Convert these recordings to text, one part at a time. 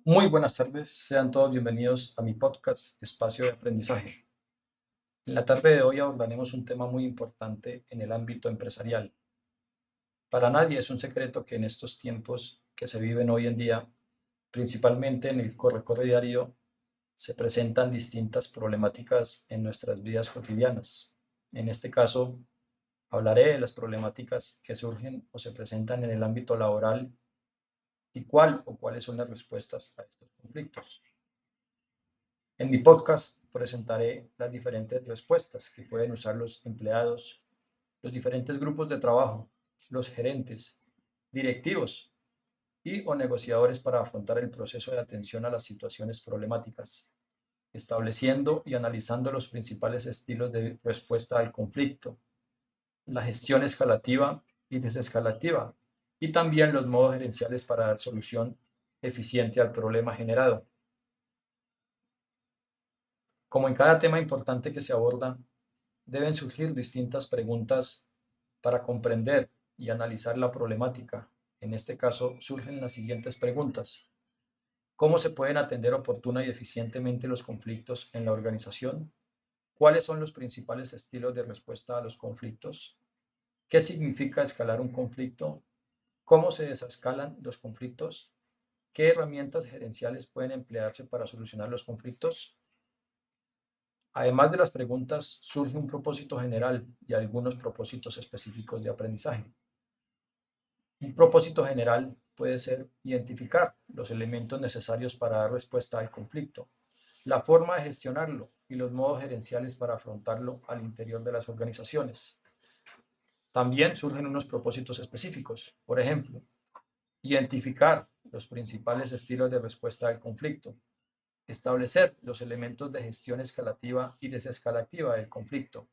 Muy buenas tardes, sean todos bienvenidos a mi podcast Espacio de Aprendizaje. En la tarde de hoy abordaremos un tema muy importante en el ámbito empresarial. Para nadie es un secreto que en estos tiempos que se viven hoy en día, principalmente en el corre-corre diario, se presentan distintas problemáticas en nuestras vidas cotidianas. En este caso, hablaré de las problemáticas que surgen o se presentan en el ámbito laboral y cuál o cuáles son las respuestas a estos conflictos. En mi podcast presentaré las diferentes respuestas que pueden usar los empleados, los diferentes grupos de trabajo, los gerentes, directivos y o negociadores para afrontar el proceso de atención a las situaciones problemáticas, estableciendo y analizando los principales estilos de respuesta al conflicto, la gestión escalativa y desescalativa, y también los modos gerenciales para dar solución eficiente al problema generado. Como en cada tema importante que se aborda, deben surgir distintas preguntas para comprender y analizar la problemática. En este caso, surgen las siguientes preguntas. ¿Cómo se pueden atender oportuna y eficientemente los conflictos en la organización? ¿Cuáles son los principales estilos de respuesta a los conflictos? ¿Qué significa escalar un conflicto? ¿Cómo se desescalan los conflictos? ¿Qué herramientas gerenciales pueden emplearse para solucionar los conflictos? Además de las preguntas, surge un propósito general y algunos propósitos específicos de aprendizaje. Un propósito general puede ser identificar los elementos necesarios para dar respuesta al conflicto, la forma de gestionarlo y los modos gerenciales para afrontarlo al interior de las organizaciones. También surgen unos propósitos específicos, por ejemplo, identificar los principales estilos de respuesta al conflicto, establecer los elementos de gestión escalativa y desescalativa del conflicto,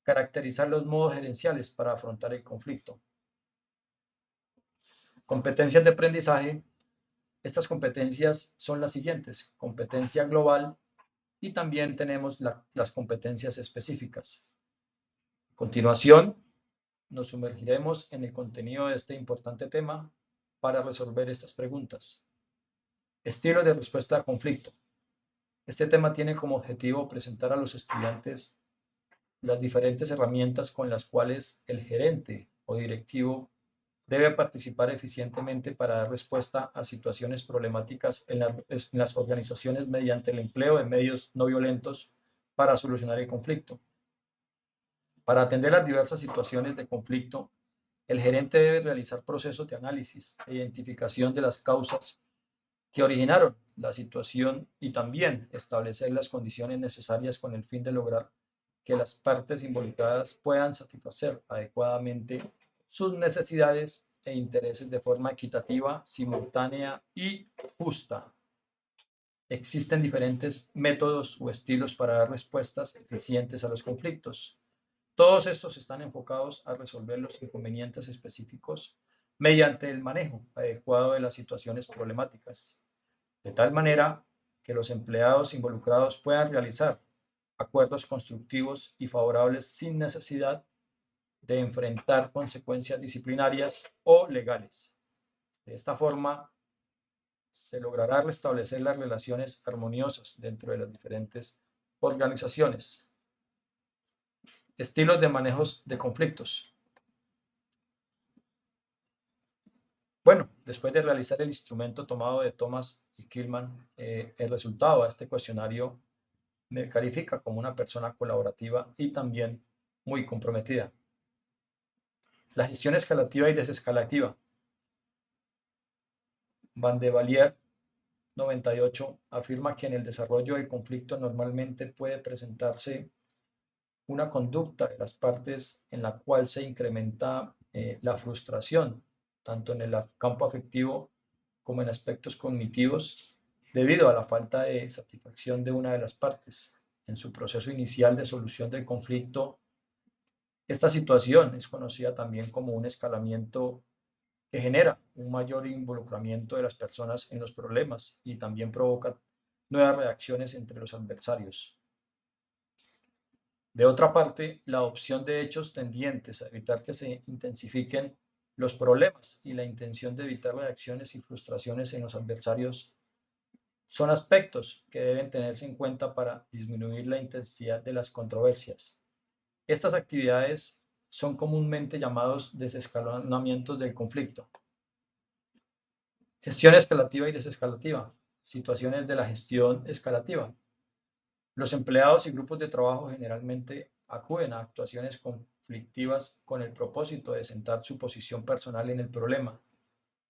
caracterizar los modos gerenciales para afrontar el conflicto. Competencias de aprendizaje. Estas competencias son las siguientes: competencia global y también tenemos las competencias específicas. A continuación, nos sumergiremos en el contenido de este importante tema para resolver estas preguntas. Estilo de respuesta a conflicto. Este tema tiene como objetivo presentar a los estudiantes las diferentes herramientas con las cuales el gerente o directivo debe participar eficientemente para dar respuesta a situaciones problemáticas en las organizaciones mediante el empleo de medios no violentos para solucionar el conflicto. Para atender las diversas situaciones de conflicto, el gerente debe realizar procesos de análisis e identificación de las causas que originaron la situación y también establecer las condiciones necesarias con el fin de lograr que las partes involucradas puedan satisfacer adecuadamente sus necesidades e intereses de forma equitativa, simultánea y justa. Existen diferentes métodos o estilos para dar respuestas eficientes a los conflictos. Todos estos están enfocados a resolver los inconvenientes específicos mediante el manejo adecuado de las situaciones problemáticas, de tal manera que los empleados involucrados puedan realizar acuerdos constructivos y favorables sin necesidad de enfrentar consecuencias disciplinarias o legales. De esta forma, se logrará restablecer las relaciones armoniosas dentro de las diferentes organizaciones. Estilos de manejos de conflictos. Bueno, después de realizar el instrumento tomado de Thomas y Killman, el resultado de este cuestionario me califica como una persona colaborativa y también muy comprometida. La gestión escalativa y desescalativa. Van de Valier 98 afirma que en el desarrollo del conflicto normalmente puede presentarse una conducta de las partes en la cual se incrementa la frustración, tanto en el campo afectivo como en aspectos cognitivos, debido a la falta de satisfacción de una de las partes. En su proceso inicial de solución del conflicto, esta situación es conocida también como un escalamiento que genera un mayor involucramiento de las personas en los problemas y también provoca nuevas reacciones entre los adversarios. De otra parte, la adopción de hechos tendientes a evitar que se intensifiquen los problemas y la intención de evitar reacciones y frustraciones en los adversarios Son aspectos que deben tenerse en cuenta para disminuir la intensidad de las controversias. Estas actividades son comúnmente llamados desescalonamientos del conflicto. Gestión escalativa y desescalativa. Situaciones de la gestión escalativa. Los empleados y grupos de trabajo generalmente acuden a actuaciones conflictivas con el propósito de sentar su posición personal en el problema,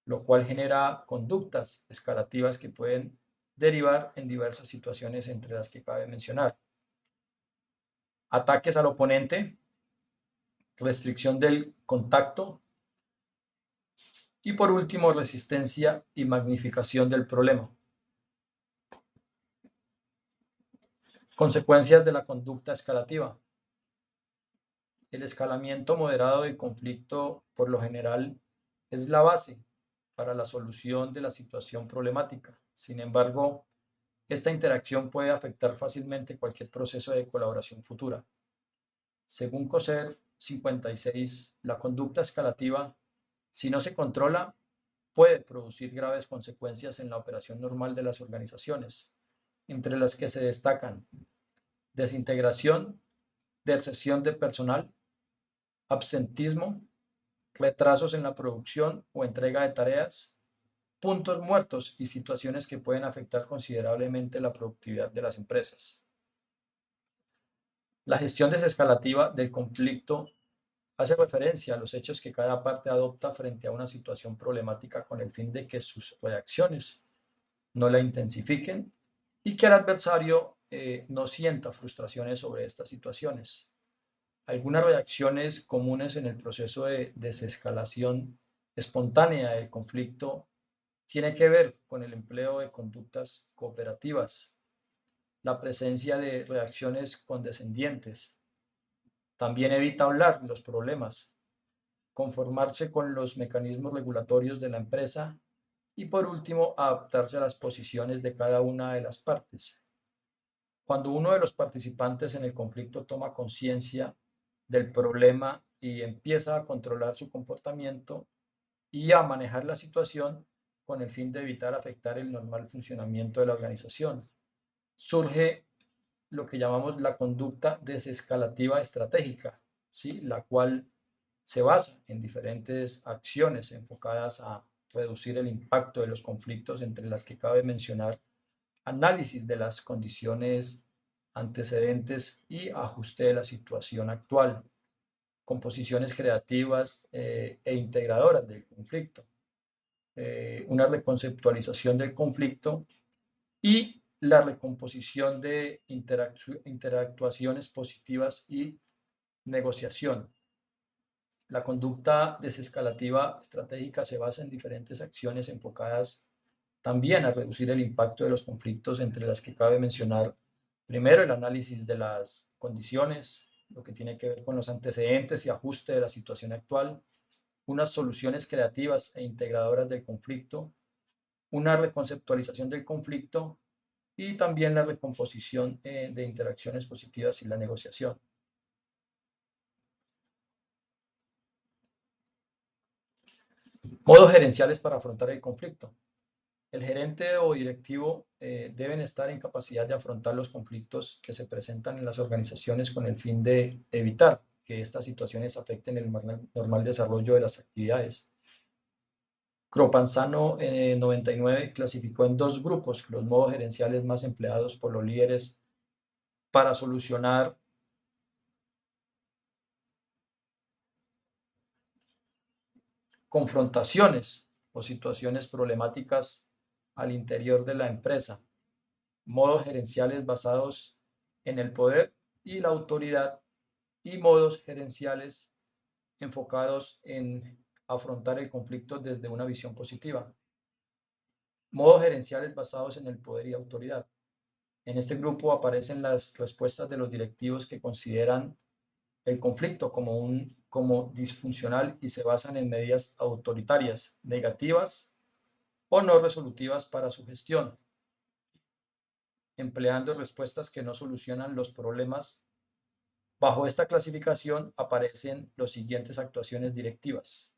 lo cual genera conductas escalativas que pueden derivar en diversas situaciones entre las que cabe mencionar. Ataques al oponente, restricción del contacto y por último resistencia y magnificación del problema. Consecuencias de la conducta escalativa. El escalamiento moderado del conflicto por lo general es la base para la solución de la situación problemática. Sin embargo, esta interacción puede afectar fácilmente cualquier proceso de colaboración futura. Según Coser 56, la conducta escalativa, si no se controla, puede producir graves consecuencias en la operación normal de las organizaciones, entre las que se destacan desintegración, deserción de personal, absentismo, retrasos en la producción o entrega de tareas, puntos muertos y situaciones que pueden afectar considerablemente la productividad de las empresas. La gestión desescalativa del conflicto hace referencia a los hechos que cada parte adopta frente a una situación problemática con el fin de que sus reacciones no la intensifiquen y que el adversario no sienta frustraciones sobre estas situaciones. Algunas reacciones comunes en el proceso de desescalación espontánea del conflicto tiene que ver con el empleo de conductas cooperativas, la presencia de reacciones condescendientes, también evita hablar los problemas, conformarse con los mecanismos regulatorios de la empresa y por último adaptarse a las posiciones de cada una de las partes. Cuando uno de los participantes en el conflicto toma conciencia del problema y empieza a controlar su comportamiento y a manejar la situación con el fin de evitar afectar el normal funcionamiento de la organización, surge lo que llamamos la conducta desescalativa estratégica, ¿sí? La cual se basa en diferentes acciones enfocadas a reducir el impacto de los conflictos, entre las que cabe mencionar análisis de las condiciones antecedentes y ajuste de la situación actual, composiciones creativas e integradoras del conflicto, una reconceptualización del conflicto y la recomposición de interactuaciones positivas y negociación. La conducta desescalativa estratégica se basa en diferentes acciones enfocadas también a reducir el impacto de los conflictos, entre las que cabe mencionar primero el análisis de las condiciones, lo que tiene que ver con los antecedentes y ajuste de la situación actual, unas soluciones creativas e integradoras del conflicto, una reconceptualización del conflicto y también la recomposición de interacciones positivas y la negociación. Modos gerenciales para afrontar el conflicto. El gerente o directivo deben estar en capacidad de afrontar los conflictos que se presentan en las organizaciones con el fin de evitar que estas situaciones afecten el normal desarrollo de las actividades. Cropanzano 99 clasificó en dos grupos los modos gerenciales más empleados por los líderes para solucionar confrontaciones o situaciones problemáticas al interior de la empresa. Modos gerenciales basados en el poder y la autoridad y modos gerenciales enfocados en afrontar el conflicto desde una visión positiva. Modos gerenciales basados en el poder y autoridad. En este grupo aparecen las respuestas de los directivos que consideran el conflicto como disfuncional y se basan en medidas autoritarias, negativas o no resolutivas para su gestión, empleando respuestas que no solucionan los problemas. Bajo esta clasificación aparecen las siguientes actuaciones directivas.